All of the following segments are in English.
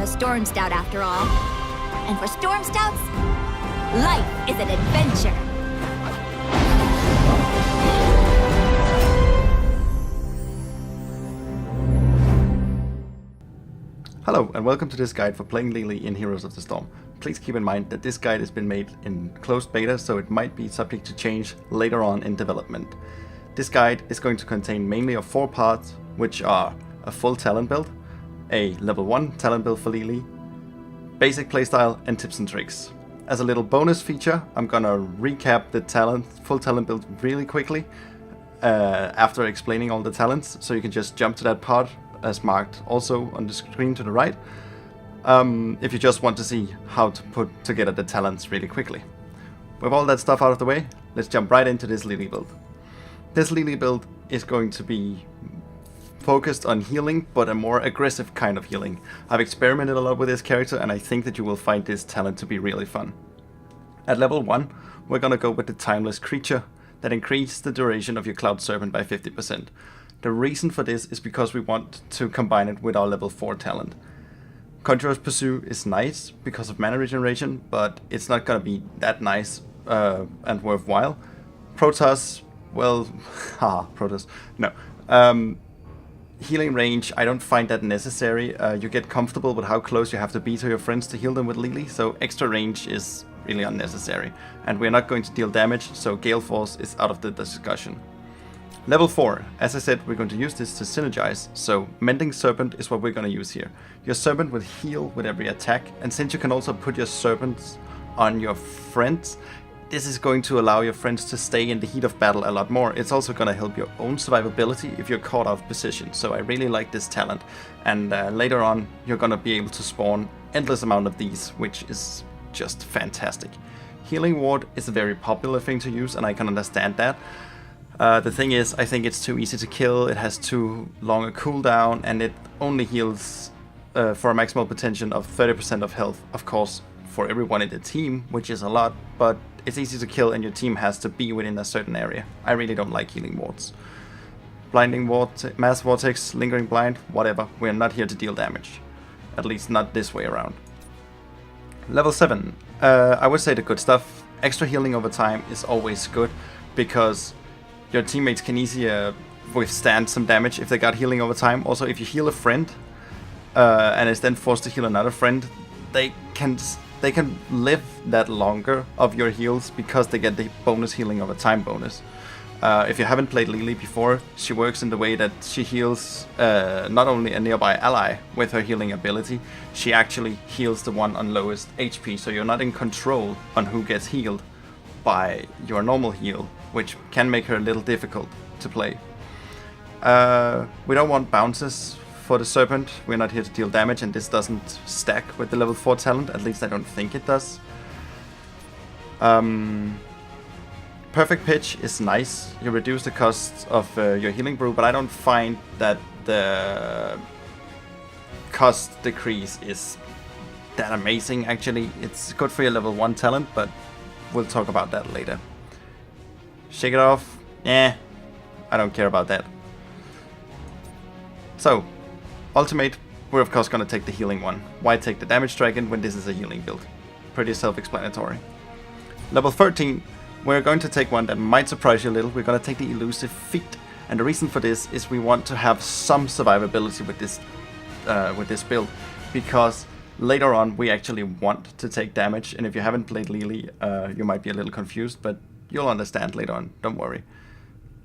a Storm Scout after all. And for Storm Scouts, life is an adventure. Hello and welcome to this guide for playing Lily in Heroes of the Storm. Please keep in mind that this guide has been made in closed beta, so it might be subject to change later on in development. This guide is going to contain mainly of 4 parts, which are a full talent build, a level 1 talent build for Lily, basic playstyle and tips and tricks. As a little bonus feature, I'm gonna recap the full talent build really quickly after explaining all the talents, so you can just jump to that part as marked also on the screen to the right, if you just want to see how to put together the talents really quickly. With all that stuff out of the way, let's jump right into this Lily build. This Lily build is going to be focused on healing, but a more aggressive kind of healing. I've experimented a lot with this character and I think that you will find this talent to be really fun. At level 1, we're gonna go with the Timeless Creature that increases the duration of your Cloud Serpent by 50%. The reason for this is because we want to combine it with our level 4 talent. Conjurer's Pursuit is nice because of mana regeneration, but it's not gonna be that nice and worthwhile. Protoss, well, Protoss, no. Healing range, I don't find that necessary. You get comfortable with how close you have to be to your friends to heal them with Lily, so extra range is really unnecessary. And we're not going to deal damage, so Gale Force is out of the discussion. Level 4, as I said, we're going to use this to synergize, so Mending Serpent is what we're going to use here. Your Serpent will heal with every attack, and since you can also put your Serpents on your friends, this is going to allow your friends to stay in the heat of battle a lot more. It's also going to help your own survivability if you're caught out of position, so I really like this talent. And later on, you're going to be able to spawn endless amount of these, which is just fantastic. Healing Ward is a very popular thing to use, and I can understand that. The thing is, I think it's too easy to kill, it has too long a cooldown, and it only heals for a maximal potential of 30% of health. Of course, for everyone in the team, which is a lot, but it's easy to kill and your team has to be within a certain area. I really don't like healing wards. Blinding Mass Vortex, Lingering Blind, whatever. We're not here to deal damage. At least not this way around. Level 7. I would say the good stuff. Extra healing over time is always good because your teammates can easier withstand some damage if they got healing over time. Also, if you heal a friend and is then forced to heal another friend, they can live that longer of your heals because they get the bonus healing over time bonus. If you haven't played Lily before, she works in the way that she heals not only a nearby ally with her healing ability, she actually heals the one on lowest HP, so you're not in control on who gets healed by your normal heal, which can make her a little difficult to play. We don't want bounces for the Serpent. We're not here to deal damage, and this doesn't stack with the level 4 talent, at least I don't think it does. Perfect Pitch is nice. You reduce the cost of your healing brew, but I don't find that the cost decrease is that amazing actually. It's good for your level 1 talent, but we'll talk about that later. Shake It Off, I don't care about that. So, Ultimate, we're of course gonna take the healing one. Why take the Damage Dragon when this is a healing build? Pretty self-explanatory. Level 13, we're going to take one that might surprise you a little. We're gonna take the Elusive Feat, and the reason for this is we want to have some survivability with this build, because later on we actually want to take damage, and if you haven't played Lily, you might be a little confused, but you'll understand later on, don't worry.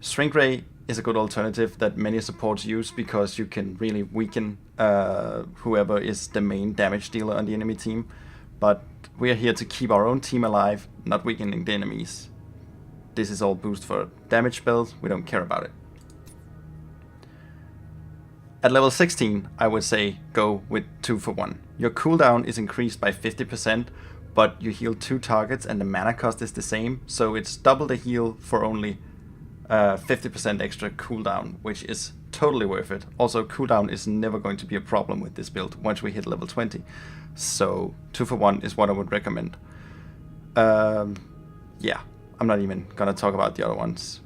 Shrink Ray is a good alternative that many supports use because you can really weaken whoever is the main damage dealer on the enemy team. But we are here to keep our own team alive, not weakening the enemies. This is all boost for damage spells, we don't care about it. At level 16, I would say go with 2 for 1. Your cooldown is increased by 50%, but you heal 2 targets and the mana cost is the same, so it's double the heal for only 50% extra cooldown, which is totally worth it. Also, cooldown is never going to be a problem with this build once we hit level 20. So 2 for 1 is what I would recommend. Yeah, I'm not even gonna talk about the other ones.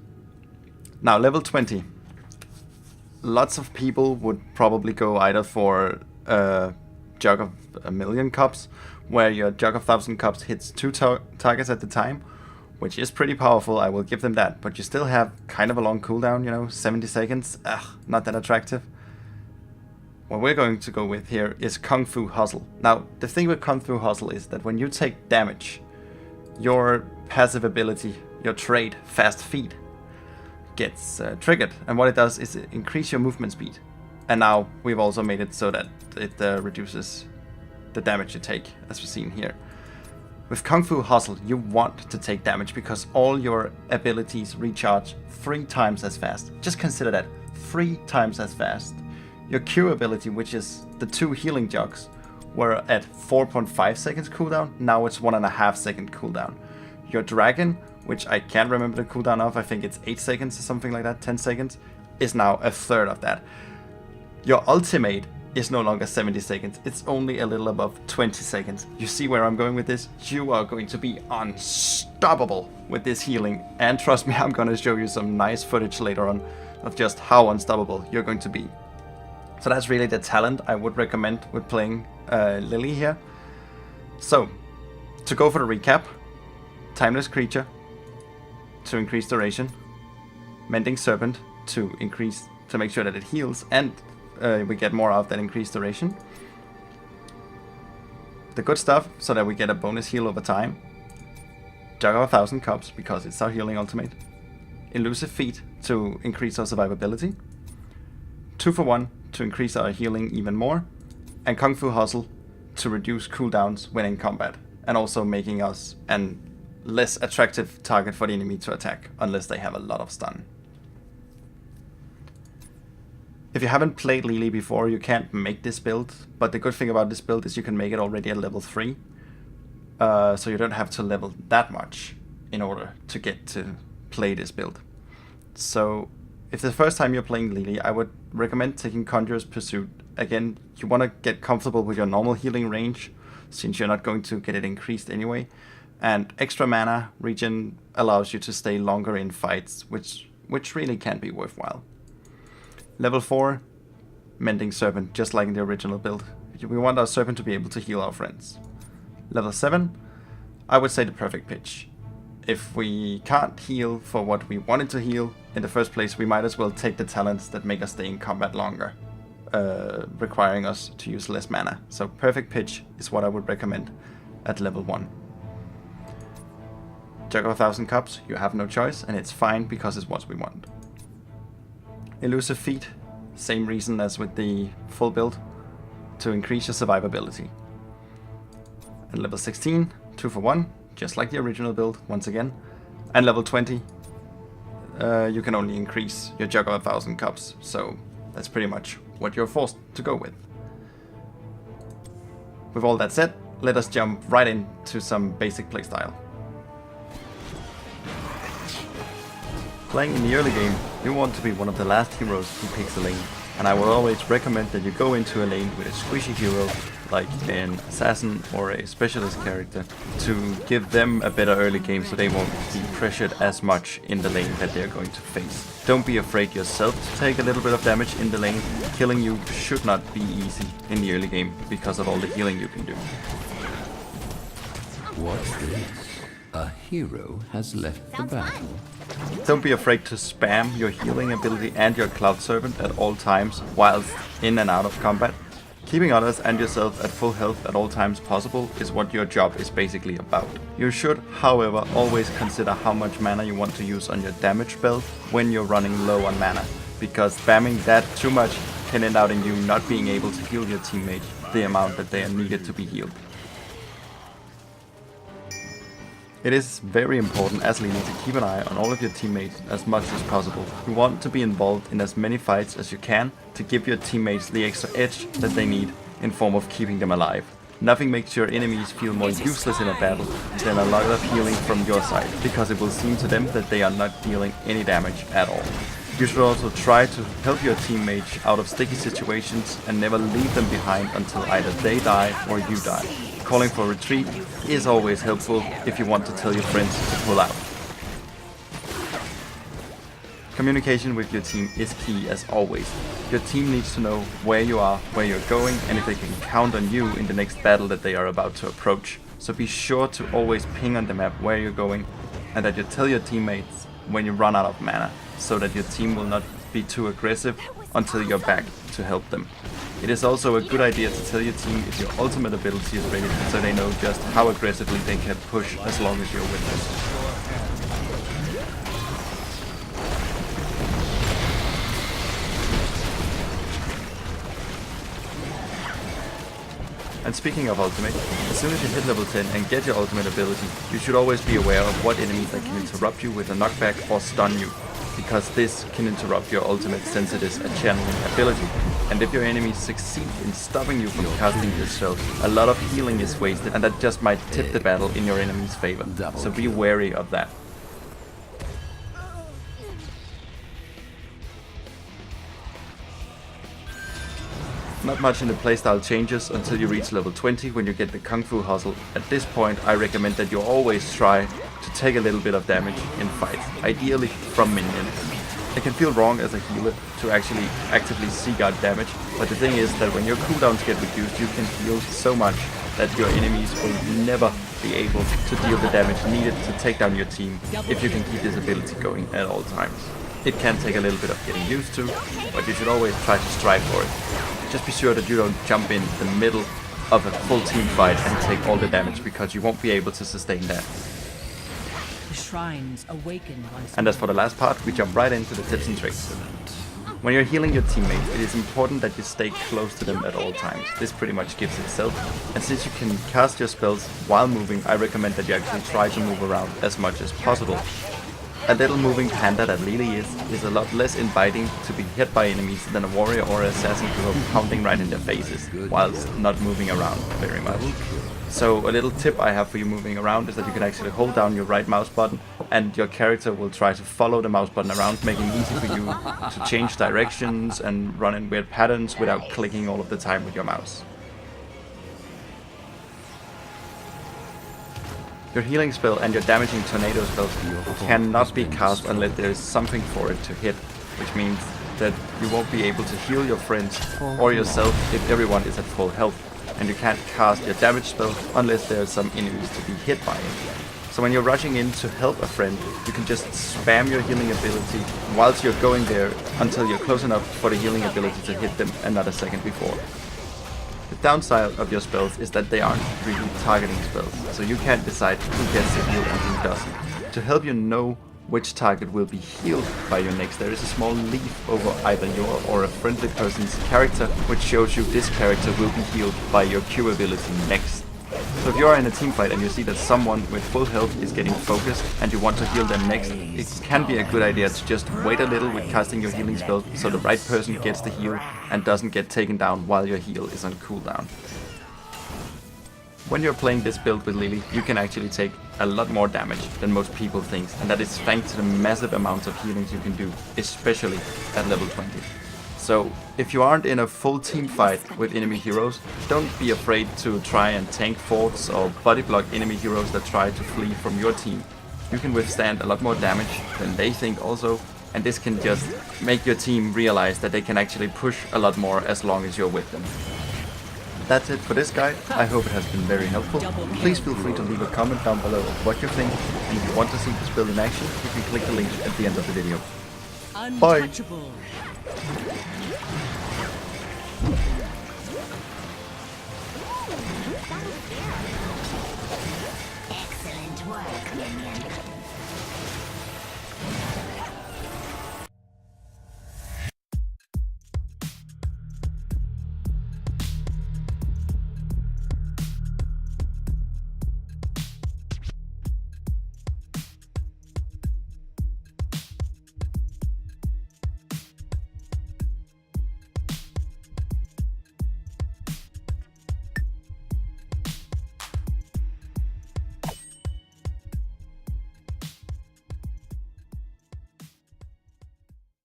Now, level 20. Lots of people would probably go either for Jug of 1,000,000 cups, where your Jug of 1,000 cups hits 2 targets at the time, which is pretty powerful, I will give them that, but you still have kind of a long cooldown, you know, 70 seconds, not that attractive. What we're going to go with here is Kung Fu Hustle. Now, the thing with Kung Fu Hustle is that when you take damage, your passive ability, your trait, Fast Feet, gets triggered, and what it does is it increase your movement speed. And now we've also made it so that it reduces the damage you take, as we've seen here. With Kung Fu Hustle, you want to take damage because all your abilities recharge 3 times as fast. Just consider that, 3 times as fast. Your Q ability, which is the 2 healing jugs, were at 4.5 seconds cooldown, now it's 1.5 second cooldown. Your Dragon, which I can't remember the cooldown of, I think it's 8 seconds or something like that, 10 seconds, is now a third of that. Your ultimate is no longer 70 seconds, it's only a little above 20 seconds. You see where I'm going with this? You are going to be unstoppable with this healing, and trust me, I'm gonna show you some nice footage later on of just how unstoppable you're going to be. So that's really the talent I would recommend with playing Lily here. So, to go for the recap, Timeless Creature to increase duration, Mending Serpent to make sure that it heals, and we get more of that increased duration. The good stuff, so that we get a bonus heal over time. Jug of 1,000 cups, because it's our healing ultimate. Elusive Feet to increase our survivability. 2 for 1 to increase our healing even more. And Kung Fu Hustle to reduce cooldowns when in combat, and also making us an less attractive target for the enemy to attack, unless they have a lot of stun. If you haven't played Lily before, you can't make this build, but the good thing about this build is you can make it already at level 3, so you don't have to level that much in order to get to play this build. So if the first time you're playing Lily, I would recommend taking Conjurer's Pursuit. Again, you want to get comfortable with your normal healing range, since you're not going to get it increased anyway. And extra mana regen allows you to stay longer in fights, which really can be worthwhile. Level 4, Mending Serpent, just like in the original build. We want our Serpent to be able to heal our friends. Level 7, I would say the perfect pitch. If we can't heal for what we wanted to heal in the first place, we might as well take the talents that make us stay in combat longer, requiring us to use less mana. So perfect pitch is what I would recommend at level 1. Jug of 1,000 cups, you have no choice, and it's fine because it's what we want. Elusive Feet, same reason as with the full build, to increase your survivability. And level 16, 2 for 1, just like the original build, once again. And level 20, you can only increase your Jug of 1,000 cups, so that's pretty much what you're forced to go with. With all that said, let us jump right into some basic playstyle. Playing in the early game, you want to be one of the last heroes who picks a lane, and I will always recommend that you go into a lane with a squishy hero, like an assassin or a specialist character, to give them a better early game so they won't be pressured as much in the lane that they're going to face. Don't be afraid yourself to take a little bit of damage in the lane. Killing you should not be easy in the early game because of all the healing you can do. What's this? A hero has left the battle. Don't be afraid to spam your healing ability and your Cloud Serpent at all times whilst in and out of combat. Keeping others and yourself at full health at all times possible is what your job is basically about. You should, however, always consider how much mana you want to use on your damage belt when you're running low on mana, because spamming that too much can end out in you not being able to heal your teammates the amount that they are needed to be healed. It is very important as Lily to keep an eye on all of your teammates as much as possible. You want to be involved in as many fights as you can to give your teammates the extra edge that they need in form of keeping them alive. Nothing makes your enemies feel more useless in a battle than a lot of healing from your side, because it will seem to them that they are not dealing any damage at all. You should also try to help your teammates out of sticky situations and never leave them behind until either they die or you die. Calling for retreat is always helpful if you want to tell your friends to pull out. Communication with your team is key as always. Your team needs to know where you are, where you're going, and if they can count on you in the next battle that they are about to approach. So be sure to always ping on the map where you're going, and that you tell your teammates when you run out of mana, so that your team will not be too aggressive until you're back to help them. It is also a good idea to tell your team if your ultimate ability is ready, so they know just how aggressively they can push as long as you're with them. And speaking of ultimate, as soon as you hit level 10 and get your ultimate ability, you should always be aware of what enemies that can interrupt you with a knockback or stun you, because this can interrupt your ultimate since it is a channeling ability. And if your enemies succeed in stopping you from casting this spell, a lot of healing is wasted, and that just might tip the battle in your enemy's favor. So be wary of that. Not much in the playstyle changes until you reach level 20 when you get the Kung Fu Hustle. At this point I recommend that you always try to take a little bit of damage in fights, ideally from minions. It can feel wrong as a healer to actually actively seek out damage, but the thing is that when your cooldowns get reduced you can heal so much that your enemies will never be able to deal the damage needed to take down your team if you can keep this ability going at all times. It can take a little bit of getting used to, but you should always try to strive for it. Just be sure that you don't jump in the middle of a full team fight and take all the damage, because you won't be able to sustain that. The shrines awaken once And as for the last part, we jump right into the tips and tricks. When you're healing your teammates, it is important that you stay close to them at all times. This pretty much gives itself. And since you can cast your spells while moving, I recommend that you actually try to move around as much as possible. A little moving panda that Lily is a lot less inviting to be hit by enemies than a warrior or an assassin who are pounding right in their faces, whilst not moving around very much. So a little tip I have for you moving around is that you can actually hold down your right mouse button and your character will try to follow the mouse button around, making it easy for you to change directions and run in weird patterns without clicking all of the time with your mouse. Your healing spell and your damaging tornado spell cannot be cast unless there is something for it to hit, which means that you won't be able to heal your friends or yourself if everyone is at full health, and you can't cast your damage spell unless there are some enemies to be hit by it. So when you're rushing in to help a friend, you can just spam your healing ability whilst you're going there until you're close enough for the healing ability to hit them and not a second before. The downside of your spells is that they aren't really targeting spells, so you can't decide who gets the heal and who doesn't. To help you know which target will be healed by your next, there is a small leaf over either your or a friendly person's character, which shows you this character will be healed by your Q ability next. So if you are in a team fight and you see that someone with full health is getting focused and you want to heal them next, it can be a good idea to just wait a little with casting your healing spell so the right person gets the heal and doesn't get taken down while your heal is on cooldown. When you're playing this build with Lily, you can actually take a lot more damage than most people think, and that is thanks to the massive amounts of healings you can do, especially at level 20. So, if you aren't in a full team fight with enemy heroes, don't be afraid to try and tank forts or body block enemy heroes that try to flee from your team. You can withstand a lot more damage than they think also, and this can just make your team realize that they can actually push a lot more as long as you're with them. That's it for this guide. I hope it has been very helpful. Please feel free to leave a comment down below of what you think, and if you want to see this build in action, you can click the link at the end of the video. Bye! untouchable. Excellent work, minion.